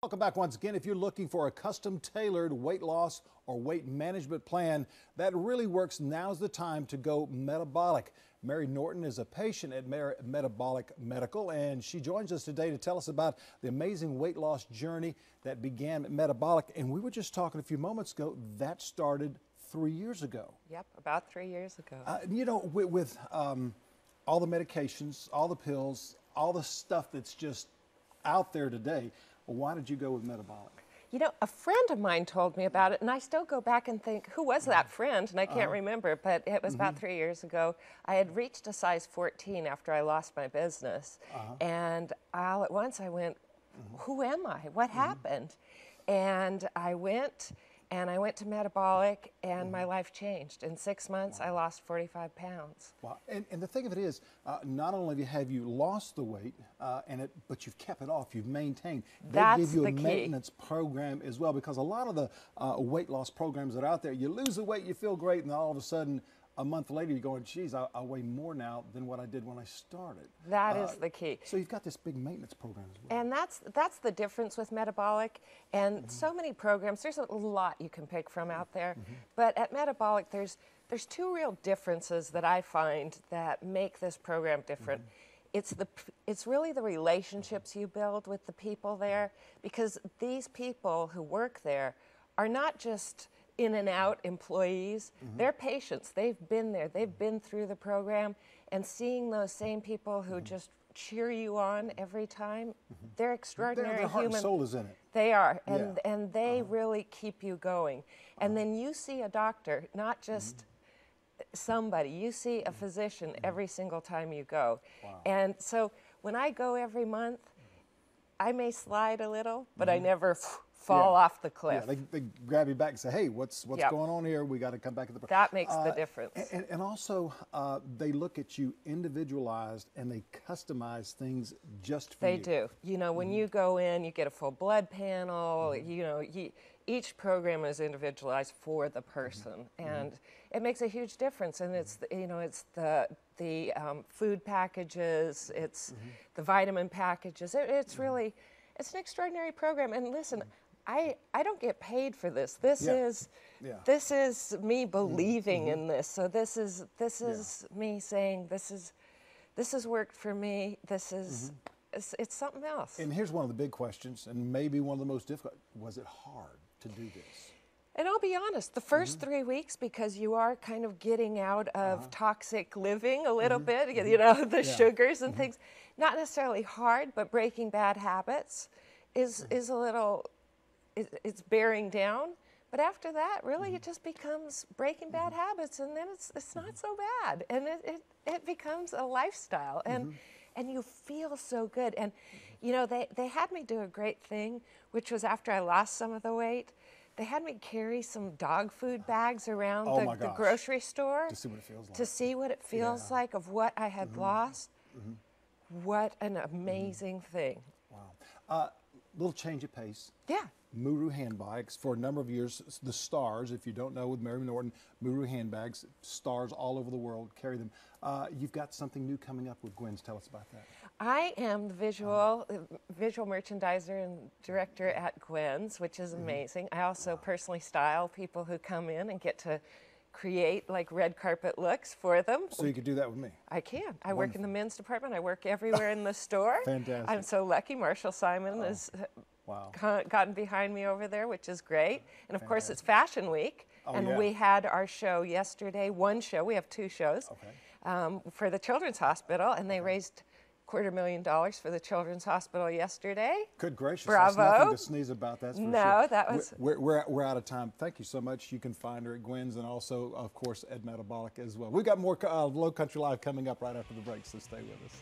Welcome back once again. If you're looking for a custom-tailored weight loss or weight management plan that really works, now's the time to go Metabolic. Mary Norton is a patient at Metabolic Medical, and she joins us today to tell us about the amazing weight loss journey that began at Metabolic. And we were just talking a few moments ago, that started 3 years ago. Yep, about 3 years ago. You know, with all the medications, all the pills, all the stuff that's just out there today, why did you go with Metabolic? You know, a friend of mine told me about it, and I still go back and think, who was that friend? And I can't remember, but it was about 3 years ago. I had reached a size 14 after I lost my business. And all at once I went, who am I? What happened? And I went to Metabolic, and my life changed. In 6 months, I lost 45 pounds. Wow. And the thing of it is, not only have you lost the weight, but you've kept it off, you've maintained. They give you a maintenance program as well, because a lot of the weight loss programs that are out there, you lose the weight, you feel great, and then all of a sudden, a month later, you're going, geez, I weigh more now than what I did when I started. That is the key. So you've got this big maintenance program as well. And that's the difference with Metabolic. And so many programs, there's a lot you can pick from out there. But at Metabolic, there's two real differences that I find that make this program different. It's really the relationships you build with the people there, because these people who work there are not just in and out employees. They're patients. They've been there. They've been through the program, and seeing those same people who just cheer you on every time, they're extraordinary Their heart human. and soul is in it. They are, and they really keep you going. And then you see a doctor, not just somebody. You see a physician every single time you go. Wow. And so when I go every month, I may slide a little, but I never fall off the cliff. Yeah, they grab you back and say, hey, what's going on here? We got to come back to the That makes the difference. And also, they look at you individualized, and they customize things just for you. They do. You know, when you go in, you get a full blood panel. You know, each program is individualized for the person, and it makes a huge difference. And it's it's the food packages, it's the vitamin packages. It's really, it's an extraordinary program. And listen, I don't get paid for this. This is me believing in this. So this is me saying this has worked for me. This is it's something else. And here's one of the big questions, and maybe one of the most difficult. Was it hard to do this? And I'll be honest, the first 3 weeks, because you are kind of getting out of toxic living a little bit, you know, the sugars and things, not necessarily hard, but breaking bad habits is a little, it's bearing down. But after that, really, it just becomes breaking bad habits, and then it's not so bad. And it becomes a lifestyle, and you feel so good. And, you know, they had me do a great thing, which was after I lost some of the weight, they had me carry some dog food bags around the grocery store to see what it feels like. To see what it feels like of what I had lost. What an amazing thing. Wow. Little change of pace. Yeah. Muru handbags. For a number of years, the stars, if you don't know, with Mary Norton, Muru handbags, stars all over the world carry them. You've got something new coming up with Gwen's. Tell us about that. I am the visual merchandiser and director at Gwen's, which is amazing. I also personally style people who come in and get to create like red carpet looks for them. So you could do that with me? I can. I work in the men's department. I work everywhere in the store. Fantastic. I'm so lucky. Marshall Simon has gotten behind me over there, which is great. And of course, it's Fashion Week. And we had our show yesterday, one show. We have 2 shows for the Children's Hospital, and they raised $250,000 for the Children's Hospital yesterday. Good gracious. Bravo. That's nothing to sneeze about, that's for sure. No, that was... We're out of time. Thank you so much. You can find her at Gwen's, and also, of course, at Metabolic as well. We've got more Low Country Live coming up right after the break, so stay with us.